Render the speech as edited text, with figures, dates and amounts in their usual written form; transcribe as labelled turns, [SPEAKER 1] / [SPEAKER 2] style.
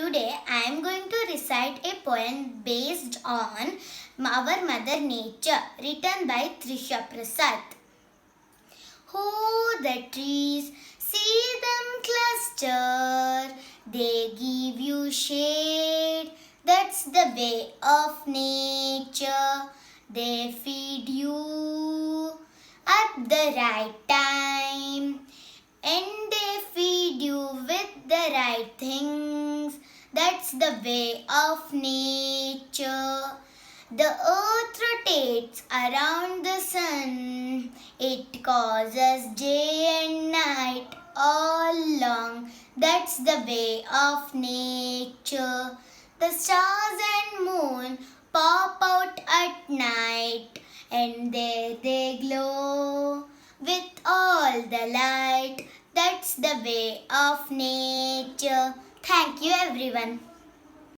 [SPEAKER 1] Today I am going to recite a poem based on our Mother Nature, written by Trisha Prasad. Oh, the trees, see them cluster, they give you shade. That's the way of nature. They feed you at the right time, and they feed you with the right things. That's the way of nature. The earth rotates around the sun. It causes day and night all long. That's the way of nature. The stars and moon pop out at night, and there they glow with all the light. That's the way of nature. Thank you, everyone.